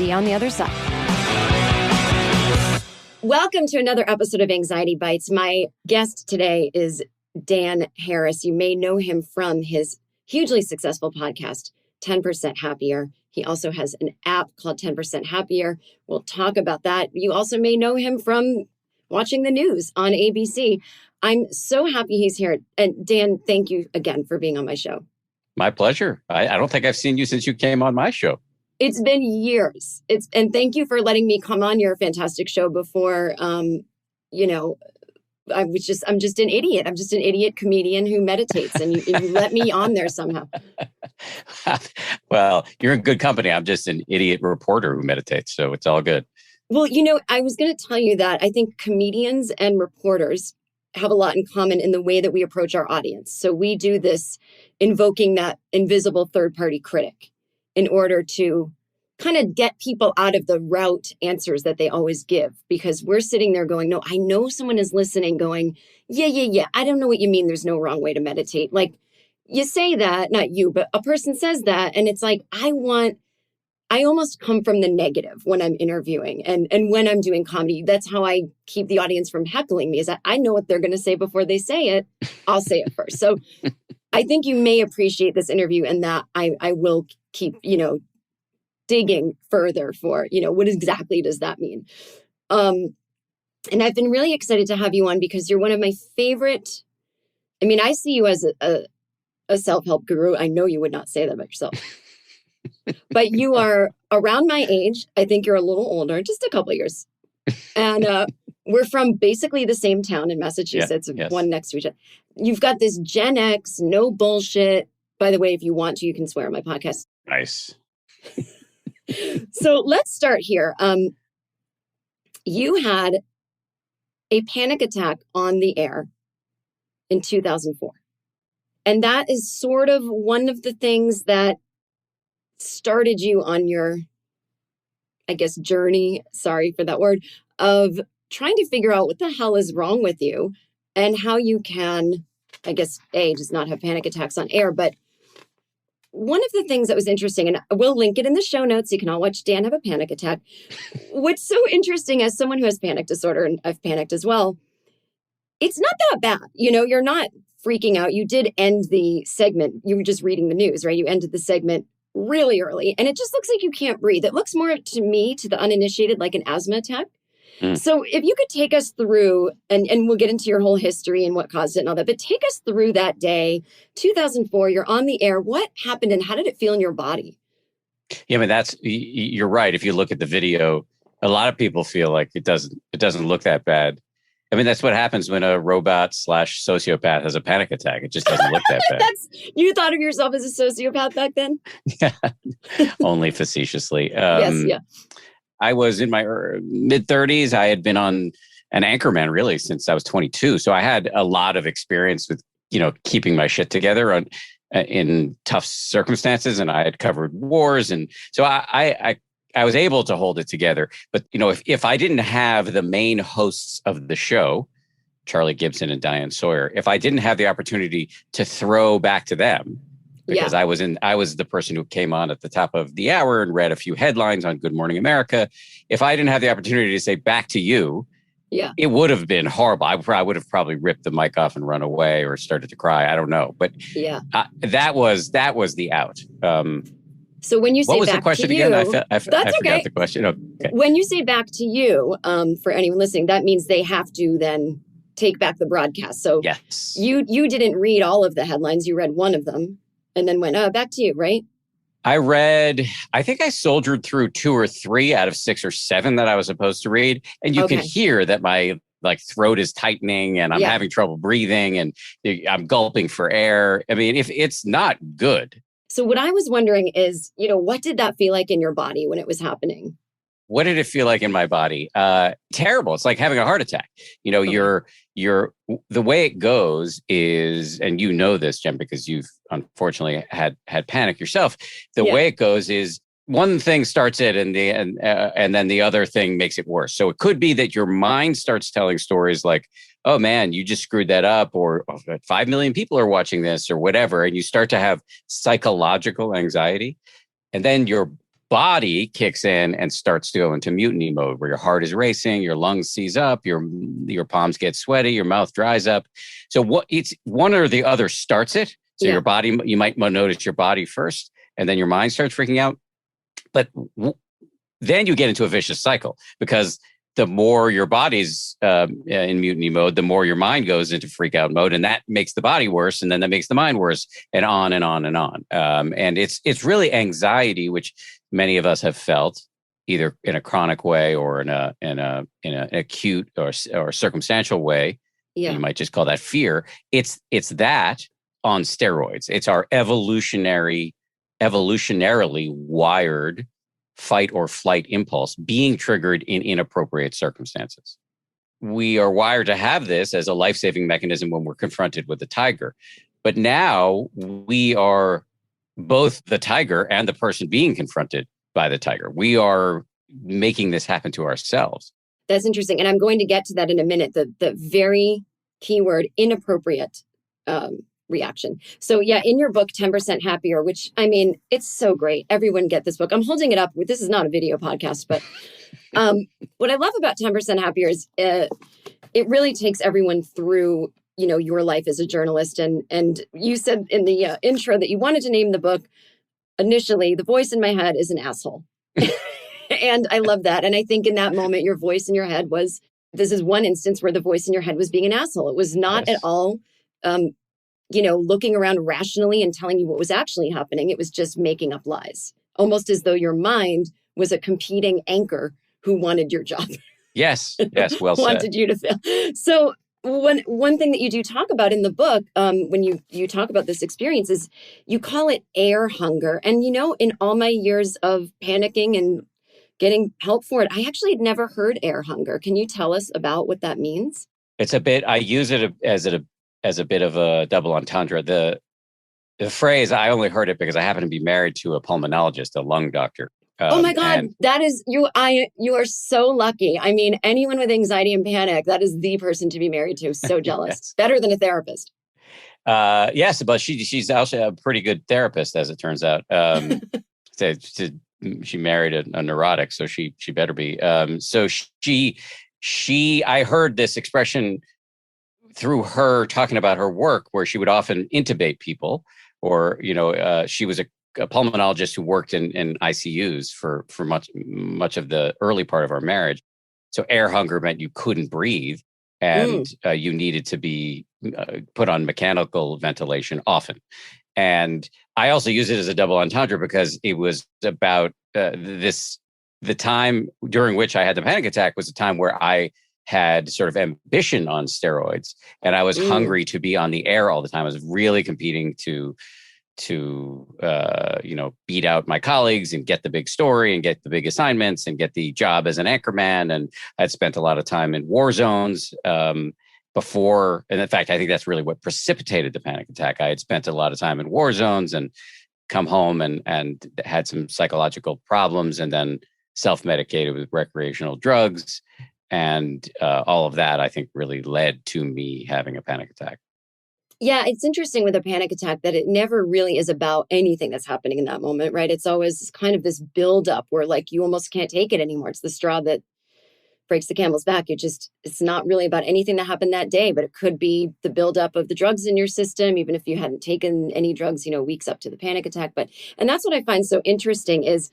See you on the other side. Welcome to another episode of Anxiety Bites. My guest today is Dan Harris. You may know him from his hugely successful podcast, 10% Happier. He also has an app called 10% Happier. We'll talk about that. You also may know him from watching the news on ABC. I'm so happy he's here. And Dan, thank you again for being on my show. My pleasure. I don't think I've seen you since you came on my show. It's been years. And thank you for letting me come on your fantastic show before. I'm just an idiot. I'm just an idiot comedian who meditates, and you let me on there somehow. Well, you're in good company. I'm just an idiot reporter who meditates, so it's all good. Well, I was going to tell you that I think comedians and reporters have a lot in common in the way that we approach our audience. So we do this invoking that invisible third-party critic in order to kind of get people out of the route answers that they always give, because we're sitting there going, no, I know someone is listening going, yeah. I don't know what you mean. There's no wrong way to meditate. Like, you say that, not you, but a person says that. And it's like, I almost come from the negative when I'm interviewing and when I'm doing comedy. That's how I keep the audience from heckling me, is that I know what they're going to say before they say it. I'll say it first. So I think you may appreciate this interview, and that I will keep, digging further for, what exactly does that mean? And I've been really excited to have you on because you're one of my favorite. I mean, I see you as a self-help guru. I know you would not say that about yourself, but you are around my age. I think you're a little older, just a couple of years. And we're from basically the same town in Massachusetts, yes. One next to each other. You've got this Gen X, no bullshit. By the way, if you want to, you can swear on my podcast. Nice. So let's start here. You had a panic attack on the air in 2004. And that is sort of one of the things that started you on your, I guess, journey, sorry for that word, of trying to figure out what the hell is wrong with you and how you can, I guess, just not have panic attacks on air. But one of the things that was interesting, and we'll link it in the show notes, you can all watch Dan have a panic attack. What's so interesting, as someone who has panic disorder, and I've panicked as well, it's not that bad. You're not freaking out. You did end the segment. You were just reading the news, right? You ended the segment really early, and it just looks like you can't breathe. It looks more to me, to the uninitiated, like an asthma attack. So if you could take us through, and we'll get into your whole history and what caused it and all that, but take us through that day, 2004, you're on the air. What happened and how did it feel in your body? Yeah, I mean, you're right. If you look at the video, a lot of people feel like it doesn't look that bad. I mean, that's what happens when a robot / sociopath has a panic attack. It just doesn't look that bad. You thought of yourself as a sociopath back then? Yeah, only facetiously. Yes, yeah. I was in my mid-30s. I had been on an anchorman really since I was 22. So I had a lot of experience with, keeping my shit together in tough circumstances. And I had covered wars. And so I was able to hold it together. But, if I didn't have the main hosts of the show, Charlie Gibson and Diane Sawyer, if I didn't have the opportunity to throw back to them, because I was the person who came on at the top of the hour and read a few headlines on Good Morning America. If I didn't have the opportunity to say back to you, it would have been horrible. I would have probably ripped the mic off and run away or started to cry. I don't know, but that was the out. So when you say what was back the question to you, again? I forgot the question. Okay. When you say back to you, for anyone listening, that means they have to then take back the broadcast. So yes, you didn't read all of the headlines. You read one of them. And then went, back to you, right? I think I soldiered through 2 or 3 out of 6 or 7 that I was supposed to read. And you can hear that my throat is tightening and I'm having trouble breathing and I'm gulping for air. I mean, if it's not good. So what I was wondering is, what did that feel like in your body when it was happening? What did it feel like in my body? Terrible. It's like having a heart attack. The way it goes is, and you know this, Jen, because you've unfortunately had panic yourself. The way it goes is one thing starts it and then the other thing makes it worse. So it could be that your mind starts telling stories like, oh man, you just screwed that up, or 5 million people are watching this or whatever. And you start to have psychological anxiety. And then your body kicks in and starts to go into mutiny mode, where your heart is racing, your lungs seize up, your palms get sweaty, your mouth dries up. So what it's one or the other starts it. So your body, you might notice your body first, and then your mind starts freaking out. But then you get into a vicious cycle, because the more your body's in mutiny mode, the more your mind goes into freak out mode, and that makes the body worse, and then that makes the mind worse, and on and on and on. And it's really anxiety, which many of us have felt, either in a chronic way or in an acute or circumstantial way. Yeah. You might just call that fear. It's that on steroids. It's our evolutionarily wired fight or flight impulse being triggered in inappropriate circumstances. We are wired to have this as a life-saving mechanism when we're confronted with a tiger. But now we are both the tiger and the person being confronted by the tiger. We are making this happen to ourselves. That's interesting. And I'm going to get to that in a minute. The very keyword, inappropriate reaction. So yeah, in your book, 10% Happier, which, I mean, it's so great. Everyone get this book. I'm holding it up. This is not a video podcast, but what I love about 10% Happier is it really takes everyone through, your life as a journalist. And you said in the intro that you wanted to name the book initially, The Voice in My Head is an Asshole. And I love that. And I think in that moment, your voice in your head this is one instance where the voice in your head was being an asshole. It was not at all looking around rationally and telling you what was actually happening. It was just making up lies, almost as though your mind was a competing anchor who wanted your job. Yes, well said. Wanted you to fail. So one thing that you do talk about in the book, when you talk about this experience, is you call it air hunger. And, in all my years of panicking and getting help for it, I actually had never heard air hunger. Can you tell us about what that means? It's a bit, I use it as a bit of a double entendre. The phrase, I only heard it because I happen to be married to a pulmonologist, a lung doctor. Oh my God, that is you are so lucky. I mean, anyone with anxiety and panic, that is the person to be married to. So jealous. Yes. Better than a therapist. Yes, but she's also a pretty good therapist, as it turns out. She married a neurotic, so she better be. So I heard this expression through her talking about her work, where she would often intubate people, or she was a pulmonologist who worked in ICUs for much of the early part of our marriage. So air hunger meant you couldn't breathe, and you needed to be put on mechanical ventilation often. And I also use it as a double entendre because it was about the time during which I had the panic attack was a time where I had sort of ambition on steroids, and I was hungry to be on the air all the time. I was really competing to beat out my colleagues and get the big story and get the big assignments and get the job as an anchorman. And I'd spent a lot of time in war zones before. And in fact, I think that's really what precipitated the panic attack. I had spent a lot of time in war zones and come home and had some psychological problems, and then self-medicated with recreational drugs. And all of that, I think, really led to me having a panic attack. Yeah, it's interesting with a panic attack that it never really is about anything that's happening in that moment, right? It's always kind of this buildup where you almost can't take it anymore. It's the straw that breaks the camel's back. It's not really about anything that happened that day, but it could be the buildup of the drugs in your system, even if you hadn't taken any drugs, weeks up to the panic attack. And that's what I find so interesting is,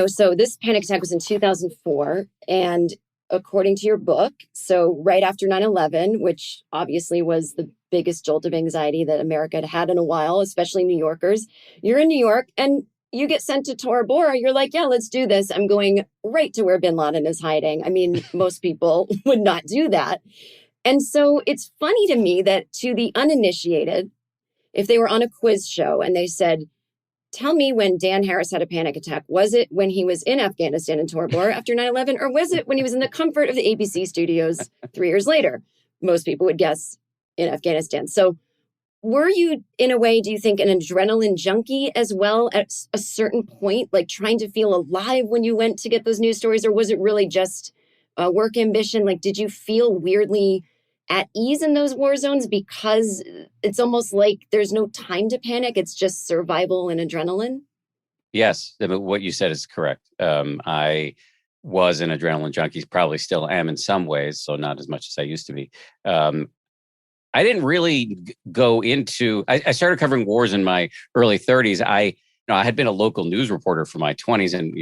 so this panic attack was in 2004. And according to your book, so right after 9/11, which obviously was the biggest jolt of anxiety that America had had in a while, especially New Yorkers, you're in New York and you get sent to Tora Bora. You're like, yeah, let's do this. I'm going right to where bin Laden is hiding. I mean, most people would not do that. And so it's funny to me that to the uninitiated, if they were on a quiz show and they said, tell me when Dan Harris had a panic attack, was it when he was in Afghanistan in Tora Bora after 9/11, or was it when he was in the comfort of the ABC studios 3 years later? Most people would guess in Afghanistan. So were you, in a way, do you think, an adrenaline junkie as well at a certain point, like trying to feel alive when you went to get those news stories? Or was it really just work ambition? Like, did you feel weirdly at ease in those war zones because it's almost like there's no time to panic? It's just survival and adrenaline? Yes, what you said is correct. I was an adrenaline junkie, probably still am in some ways, so not as much as I used to be. I didn't really go into. I started covering wars in my early 30s. I had been a local news reporter for my 20s, and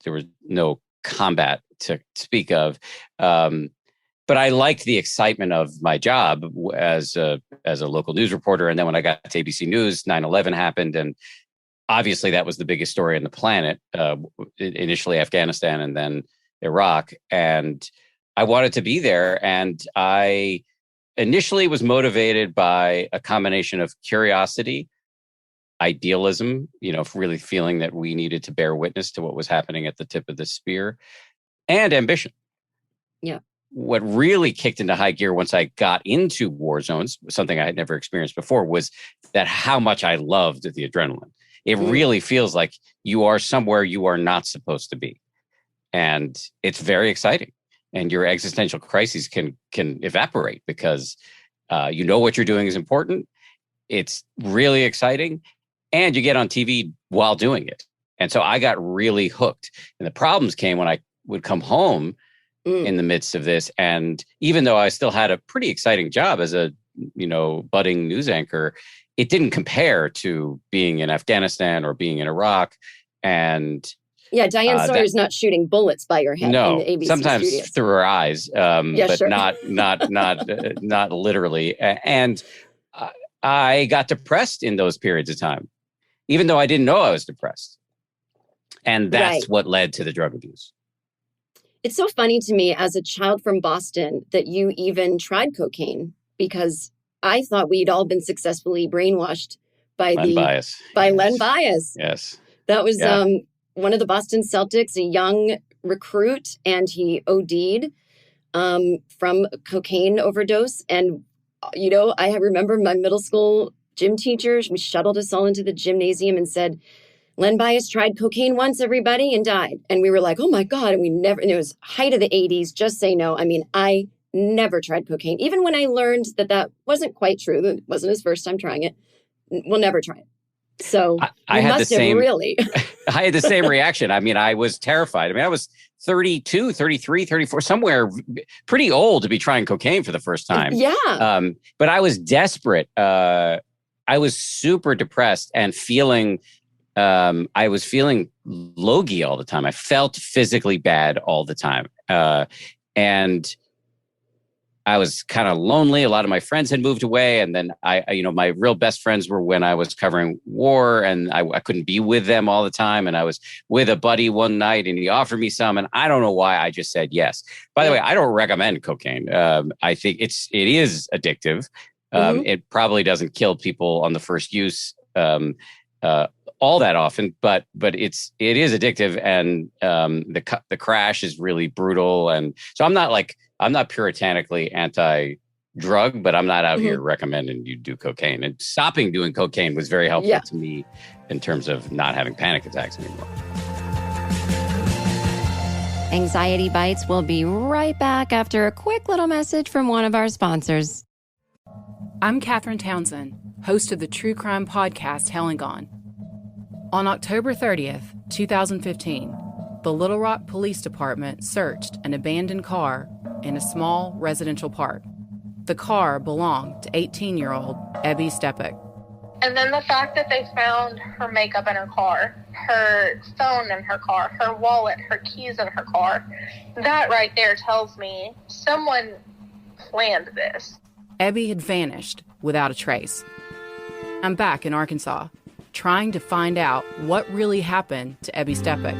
there was no combat to speak of. But I liked the excitement of my job as a local news reporter. And then when I got to ABC News, 9/11 happened, and obviously that was the biggest story on the planet. Initially Afghanistan, and then Iraq, and I wanted to be there, and I initially was motivated by a combination of curiosity, idealism, really feeling that we needed to bear witness to what was happening at the tip of the spear, and ambition. Yeah. What really kicked into high gear once I got into war zones, something I had never experienced before, was that how much I loved the adrenaline. It really feels like you are somewhere you are not supposed to be. And it's very exciting. And your existential crises can evaporate because what you're doing is important. It's really exciting. And you get on TV while doing it. And so I got really hooked. And the problems came when I would come home in the midst of this. And even though I still had a pretty exciting job as a, budding news anchor, it didn't compare to being in Afghanistan or being in Iraq. And yeah, Diane Sawyer's not shooting bullets by your head. No, in the ABC sometimes studios. through her eyes, but sure. not literally. And I got depressed in those periods of time, even though I didn't know I was depressed. And that's what led to the drug abuse. It's so funny to me as a child from Boston that you even tried cocaine, because I thought we'd all been successfully brainwashed by Len Bias. Len Bias. Yes. That was one of the Boston Celtics, a young recruit, and he OD'd from a cocaine overdose. And, I remember my middle school gym teacher, she shuttled us all into the gymnasium and said, Len Bias tried cocaine once, everybody, and died. And we were like, oh my God. And and it was height of the 80s, just say no. I mean, I never tried cocaine. Even when I learned that wasn't quite true, that wasn't his first time trying it, we'll never try it. So I had the same, really. I had the same reaction. I mean, I was terrified. I mean, I was 32, 33, 34, somewhere pretty old to be trying cocaine for the first time. Yeah. But I was desperate. I was super depressed and I was feeling logy all the time. I felt physically bad all the time. And I was kind of lonely. A lot of my friends had moved away. And then my real best friends were when I was covering war, and I couldn't be with them all the time. And I was with a buddy one night and he offered me some, and I don't know why I just said yes. By the way, I don't recommend cocaine. I think it is addictive. It probably doesn't kill people on the first use all that often, but it is addictive, and the crash is really brutal. And so I'm not puritanically anti-drug, but I'm not out here recommending you do cocaine. And stopping doing cocaine was very helpful to me in terms of not having panic attacks anymore. Anxiety Bites will be right back after a quick little message from one of our sponsors. I'm Katherine Townsend, host of the true crime podcast Hell and Gone. On October 30th, 2015, the Little Rock Police Department searched an abandoned car in a small residential park. The car belonged to 18-year-old Ebby Stepek. And then the fact that they found her makeup in her car, her phone in her car, her wallet, her keys in her car, that right there tells me someone planned this. Ebby had vanished without a trace. I'm back in Arkansas, trying to find out what really happened to Ebby Stepek.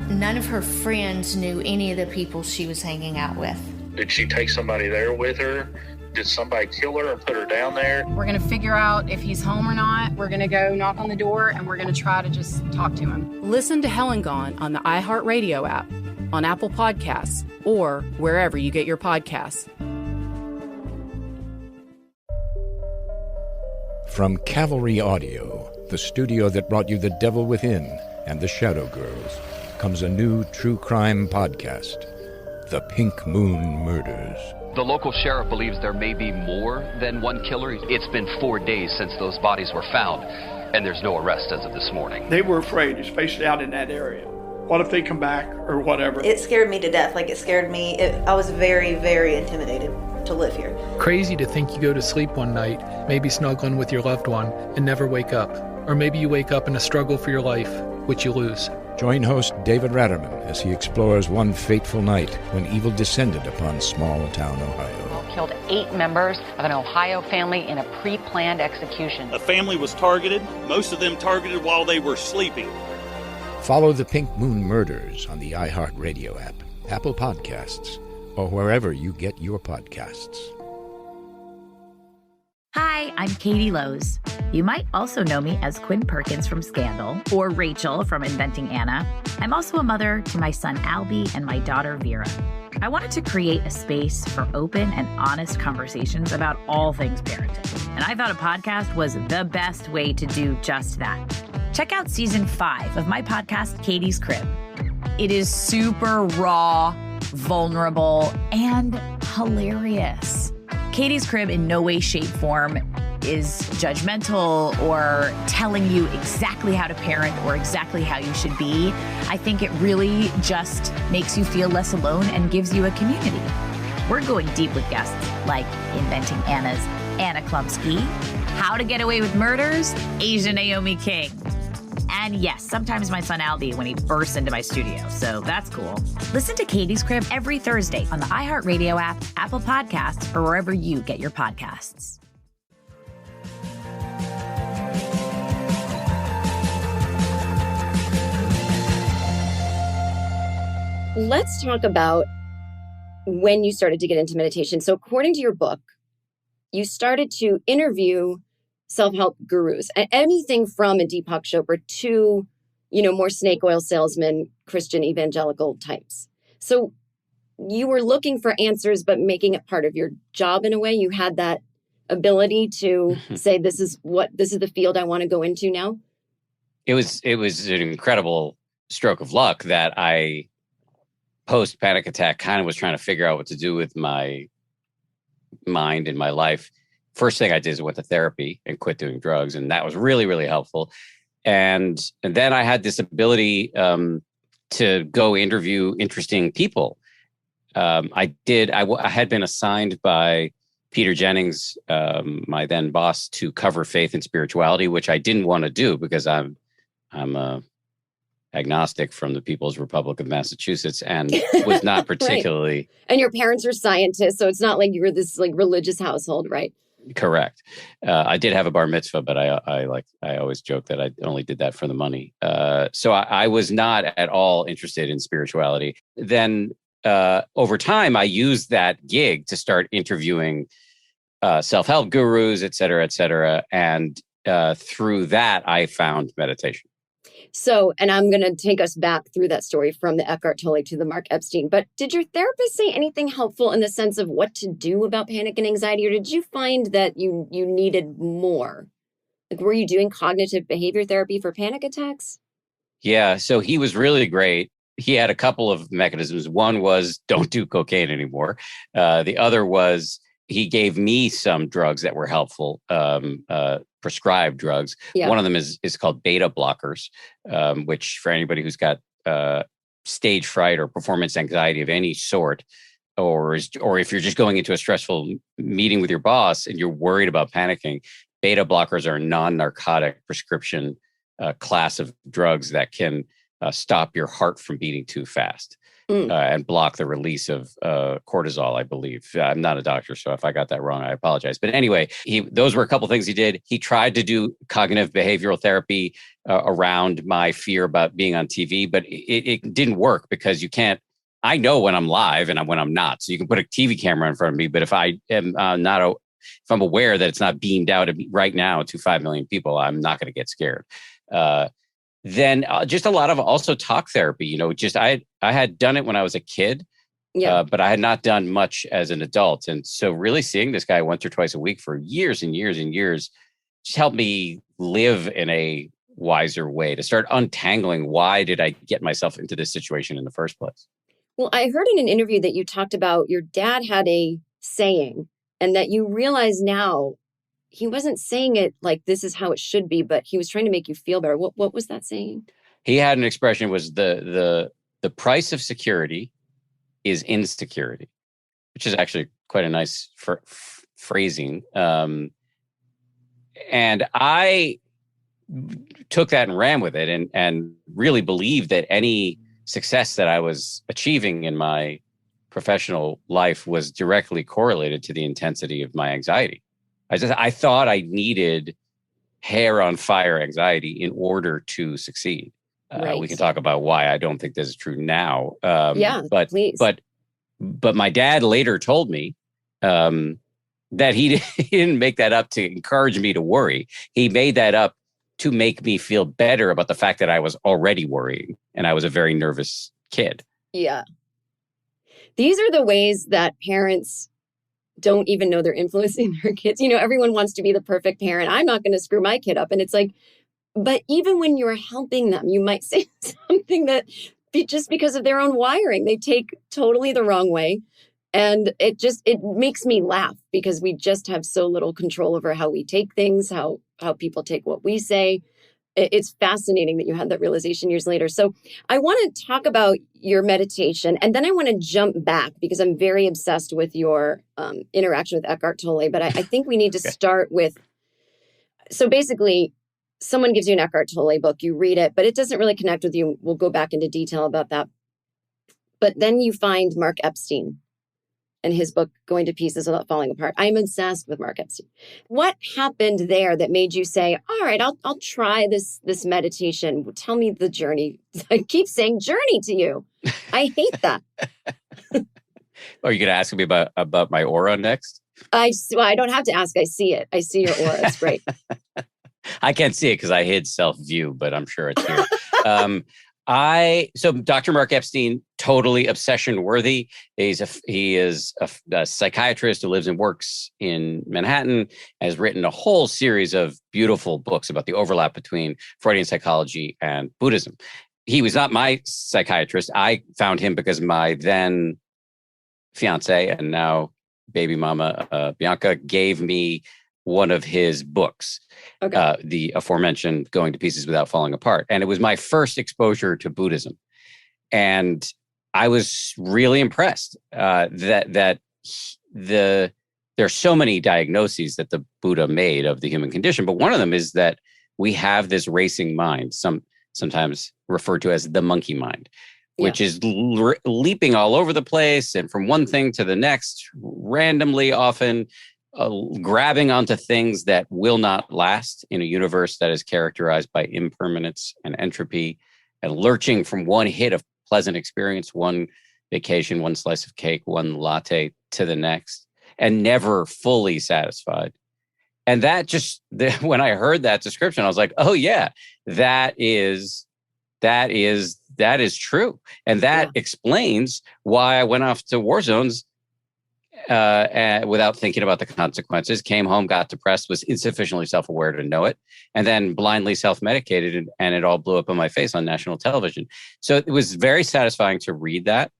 None of her friends knew any of the people she was hanging out with. Did she take somebody there with her? Did somebody kill her and put her down there? We're going to figure out if he's home or not. We're going to go knock on the door, and we're going to try to just talk to him. Listen to Hell and Gone on the iHeartRadio app, on Apple Podcasts, or wherever you get your podcasts. From Cavalry Audio, the studio that brought you The Devil Within and The Shadow Girls, comes a new true crime podcast, The Pink Moon Murders. The local sheriff believes there may be more than one killer. It's been 4 days since those bodies were found. and there's no arrest as of this morning. They were afraid, especially out in that area. What if they come back or whatever? It scared me to death. Like, it scared me. I was very, very intimidated to live here. Crazy to think you go to sleep one night, maybe snuggling with your loved one, and never wake up. Or maybe you wake up in a struggle for your life, which you lose. Join host David Ratterman as he explores one fateful night when evil descended upon small-town Ohio. Killed 8 members of an Ohio family in a pre-planned execution. A family was targeted, most of them targeted while they were sleeping. Follow the Pink Moon Murders on the iHeartRadio app, Apple Podcasts, or wherever you get your podcasts. Hi, I'm Katie Lowe's. You might also know me as Quinn Perkins from Scandal or Rachel from Inventing Anna. I'm also a mother to my son Albie and my daughter Vera. I wanted to create a space for open and honest conversations about all things parenting. And I thought a podcast was the best way to do just that. Check out season 5 of my podcast, Katie's Crib. It is super raw, vulnerable, and hilarious. Katie's Crib in no way, shape, form is judgmental or telling you exactly how to parent or exactly how you should be. I think it really just makes you feel less alone and gives you a community. We're going deep with guests like Inventing Anna's Anna Klumsky, How to Get Away with Murders, Asia Naomi King. And yes, sometimes my son Albie when he bursts into my studio, so that's cool. Listen to Katie's Crib every Thursday on the iHeartRadio app, Apple Podcasts, or wherever you get your podcasts. Let's talk about when you started to get into meditation. So according to your book, you started to interview self-help gurus, anything from a Deepak Chopra to, more snake oil salesman, Christian evangelical types. So you were looking for answers, but making it part of your job in a way. You had that ability to say, this is the field I want to go into now. It was an incredible stroke of luck that I, post panic attack, kind of was trying to figure out what to do with my mind and my life. First thing I did is I went to therapy and quit doing drugs. And that was really, really helpful. And then I had this ability to go interview interesting people. I had been assigned by Peter Jennings, my then boss, to cover faith and spirituality, which I didn't want to do because I'm agnostic from the People's Republic of Massachusetts and was not particularly. Right. And your parents are scientists, so it's not like you were this religious household, right? Correct. I did have a bar mitzvah, but I always joke that I only did that for the money. So I was not at all interested in spirituality. Then over time, I used that gig to start interviewing self-help gurus, et cetera, and through that, I found meditation. So, and I'm going to take us back through that story from the Eckhart Tolle to the Mark Epstein. But did your therapist say anything helpful in the sense of what to do about panic and anxiety? Or did you find that you needed more? Like, were you doing cognitive behavior therapy for panic attacks? Yeah. So he was really great. He had a couple of mechanisms. One was don't do cocaine anymore. The other was he gave me some drugs that were helpful, prescribed drugs. Yeah. One of them is called beta blockers, which for anybody who's got stage fright or performance anxiety of any sort, or if you're just going into a stressful meeting with your boss and you're worried about panicking, beta blockers are a non-narcotic prescription class of drugs that can stop your heart from beating too fast. And block the release of cortisol, I believe. I'm not a doctor, so if I got that wrong, I apologize. But anyway, those were a couple of things he did. He tried to do cognitive behavioral therapy around my fear about being on TV, but it didn't work because you can't. I know when I'm live and when I'm not. So you can put a TV camera in front of me, but if I am if I'm aware that it's not beamed out right now to 5 million people, I'm not going to get scared. Then just a lot of also talk therapy, I had done it when I was a kid, but I had not done much as an adult. And so really seeing this guy once or twice a week for years and years and years just helped me live in a wiser way, to start untangling why did I get myself into this situation in the first place. Well, I heard in an interview that you talked about your dad had a saying and that you realize now he wasn't saying it like this is how it should be, but he was trying to make you feel better. What was that saying? He had an expression was the price of security is insecurity, which is actually quite a nice phrasing. And I took that and ran with it and really believed that any success that I was achieving in my professional life was directly correlated to the intensity of my anxiety. I thought I needed hair on fire anxiety in order to succeed. Right. We can talk about why I don't think this is true now. Please. But my dad later told me that he didn't make that up to encourage me to worry. He made that up to make me feel better about the fact that I was already worrying and I was a very nervous kid. Yeah. These are the ways that parents don't even know they're influencing their kids. Everyone wants to be the perfect parent. I'm not going to screw my kid up. And it's like, but even when you're helping them, you might say something that just because of their own wiring, they take totally the wrong way. And it makes me laugh because we just have so little control over how we take things, how people take what we say. It's fascinating that you had that realization years later. So I want to talk about your meditation, and then I want to jump back because I'm very obsessed with your interaction with Eckhart Tolle. But I think we need to start with, so basically, someone gives you an Eckhart Tolle book, you read it, but it doesn't really connect with you. We'll go back into detail about that. But then you find Mark Epstein and his book, Going to Pieces Without Falling Apart. I'm obsessed with Mark Epstein. What happened there that made you say, all right, I'll try this meditation. Tell me the journey. I keep saying journey to you. I hate that. Are you going to ask me about my aura next? I don't have to ask. I see it. I see your aura. It's great. I can't see it because I hid self-view, but I'm sure it's here. So Dr. Mark Epstein, totally obsession worthy. He is a psychiatrist who lives and works in Manhattan, has written a whole series of beautiful books about the overlap between Freudian psychology and Buddhism. He was not my psychiatrist. I found him because my then fiance and now baby mama, Bianca, gave me one of his books, the aforementioned Going to Pieces Without Falling Apart. And it was my first exposure to Buddhism. And I was really impressed that there are so many diagnoses that the Buddha made of the human condition. But one of them is that we have this racing mind, sometimes referred to as the monkey mind, which is leaping all over the place and from one thing to the next, randomly often, grabbing onto things that will not last in a universe that is characterized by impermanence and entropy, and lurching from one hit of pleasant experience, one vacation, one slice of cake, one latte to the next, and never fully satisfied. And that when I heard that description, I was like, oh yeah, that is true. And that explains why I went off to war zones without thinking about the consequences, came home, got depressed, was insufficiently self-aware to know it, and then blindly self-medicated, and it all blew up in my face on national television. So it was very satisfying to read that.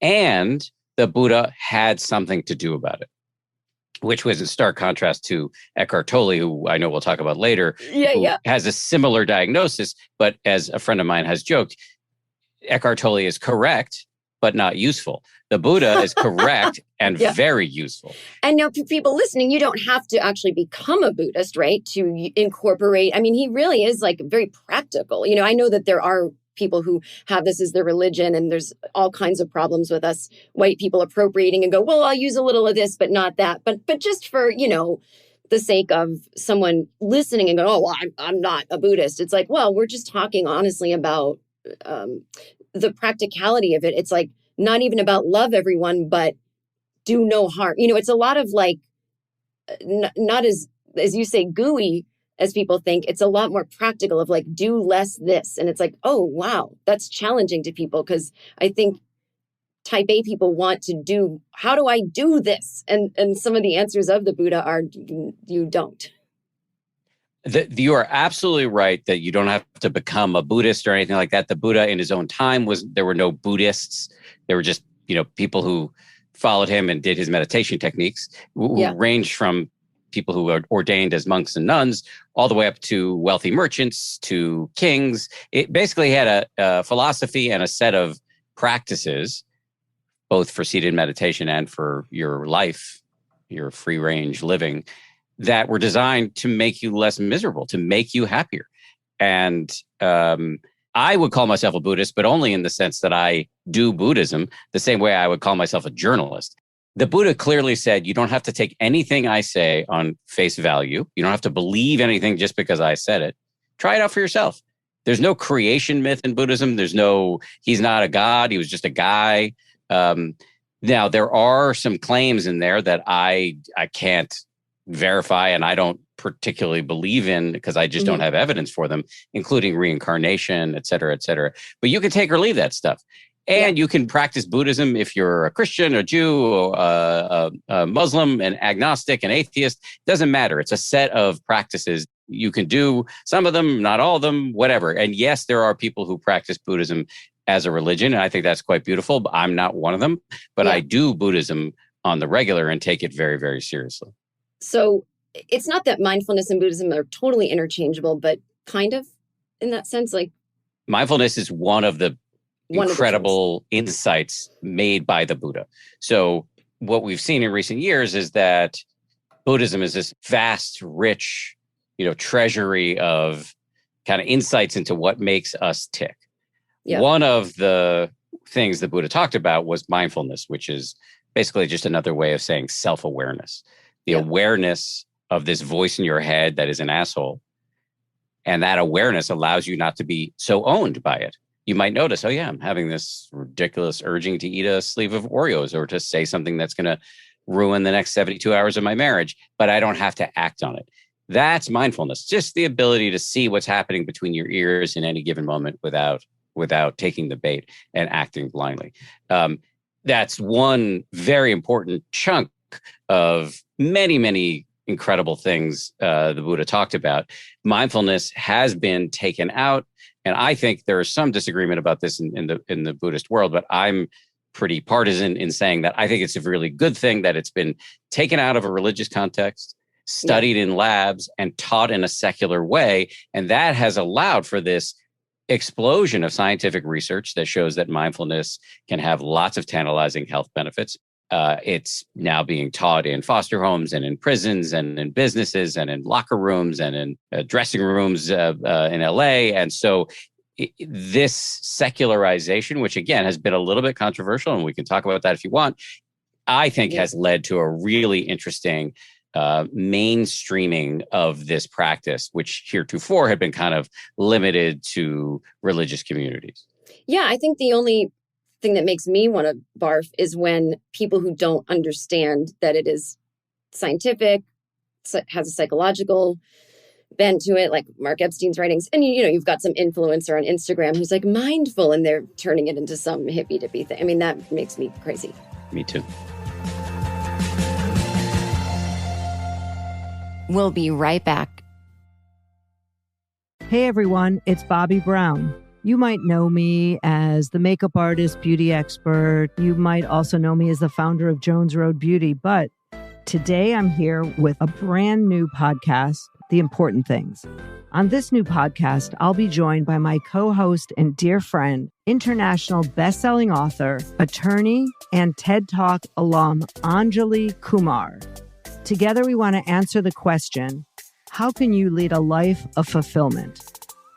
And the Buddha had something to do about it, which was in stark contrast to Eckhart Tolle, who I know we'll talk about later, who has a similar diagnosis, but as a friend of mine has joked, Eckhart Tolle is correct, but not useful. The Buddha is correct and very useful. And now, for people listening, you don't have to actually become a Buddhist, right? To incorporate. I mean, he really is like very practical. I know that there are people who have this as their religion, and there's all kinds of problems with us white people appropriating and go, well, I'll use a little of this, but not that. But just for, the sake of someone listening and go, oh, well, I'm not a Buddhist. It's like, well, we're just talking honestly about the practicality of it. It's like not even about love everyone, but do no harm. It's a lot of like, not as you say, gooey as people think. It's a lot more practical of like, do less this. And it's like, oh, wow, that's challenging to people, because I think type A people want to do, how do I do this? And some of the answers of the Buddha are, you don't. You are absolutely right that you don't have to become a Buddhist or anything like that. The Buddha in his own time there were no Buddhists. There were just, people who followed him and did his meditation techniques, who ranged from people who are ordained as monks and nuns, all the way up to wealthy merchants, to kings. It basically had a philosophy and a set of practices, both for seated meditation and for your life, your free range living, that were designed to make you less miserable, to make you happier. And I would call myself a Buddhist, but only in the sense that I do Buddhism the same way I would call myself a journalist. The Buddha clearly said, you don't have to take anything I say on face value. You don't have to believe anything just because I said it. Try it out for yourself. There's no creation myth in Buddhism. There's no, he's not a god. He was just a guy. Now, there are some claims in there that I can't verify and I don't particularly believe in because I just don't have evidence for them, including reincarnation, et cetera, et cetera. But you can take or leave that stuff. And you can practice Buddhism if you're a Christian, a Jew, a Muslim, an agnostic, an atheist. Doesn't matter. It's a set of practices. You can do some of them, not all of them, whatever. And yes, there are people who practice Buddhism as a religion, and I think that's quite beautiful. But I'm not one of them. But I do Buddhism on the regular and take it very, very seriously. So it's not that mindfulness and Buddhism are totally interchangeable, but kind of in that sense, like mindfulness is one of the incredible insights made by the Buddha. So what we've seen in recent years is that Buddhism is this vast, rich, treasury of kind of insights into what makes us tick. Yeah. One of the things the Buddha talked about was mindfulness, which is basically just another way of saying self-awareness. The awareness of this voice in your head that is an asshole. And that awareness allows you not to be so owned by it. You might notice, oh yeah, I'm having this ridiculous urging to eat a sleeve of Oreos or to say something that's going to ruin the next 72 hours of my marriage, but I don't have to act on it. That's mindfulness, just the ability to see what's happening between your ears in any given moment without taking the bait and acting blindly. That's one very important chunk of many, many incredible things the Buddha talked about. Mindfulness has been taken out. And I think there is some disagreement about this in the Buddhist world, but I'm pretty partisan in saying that I think it's a really good thing that it's been taken out of a religious context, studied in labs, and taught in a secular way. And that has allowed for this explosion of scientific research that shows that mindfulness can have lots of tantalizing health benefits. It's now being taught in foster homes and in prisons and in businesses and in locker rooms and in dressing rooms in LA. And so this secularization, which again has been a little bit controversial, and we can talk about that if you want, I think has led to a really interesting mainstreaming of this practice, which heretofore had been kind of limited to religious communities. Yeah, I think the only thing that makes me want to barf is when people who don't understand that it is scientific, has a psychological bent to it, like Mark Epstein's writings. And, you've got some influencer on Instagram who's like mindful and they're turning it into some hippie dippy thing. I mean, that makes me crazy. Me too. We'll be right back. Hey, everyone, it's Bobby Brown. You might know me as the makeup artist, beauty expert. You might also know me as the founder of Jones Road Beauty. But today I'm here with a brand new podcast, The Important Things. On this new podcast, I'll be joined by my co-host and dear friend, international best-selling author, attorney, and TED Talk alum, Anjali Kumar. Together, we want to answer the question, how can you lead a life of fulfillment?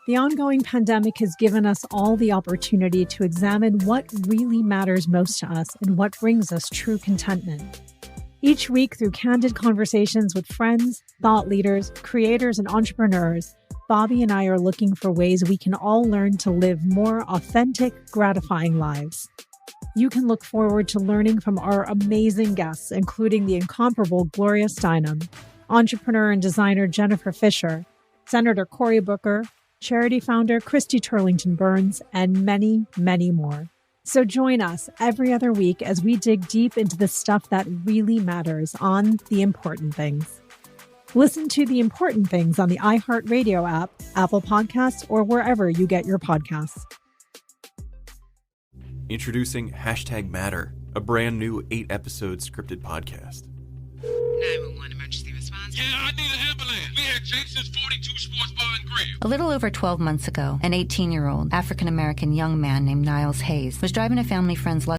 The ongoing pandemic has given us all the opportunity to examine what really matters most to us and what brings us true contentment. Each week, through candid conversations with friends, thought leaders, creators, and entrepreneurs, Bobby and I are looking for ways we can all learn to live more authentic, gratifying lives. You can look forward to learning from our amazing guests, including the incomparable Gloria Steinem, entrepreneur and designer Jennifer Fisher, Senator Cory Booker, charity founder Christy Turlington Burns, and many, many more. So join us every other week as we dig deep into the stuff that really matters on The Important Things. Listen to The Important Things on the iHeartRadio app, Apple Podcasts, or wherever you get your podcasts. Introducing #Matter, a brand new 8-episode scripted podcast. 911 emergency response. Yeah, I need an ambulance. We at Jason's 42 Sports Bar and Grill. A little over 12 months ago, an 18-year-old African-American young man named Niles Hayes was driving a family friend's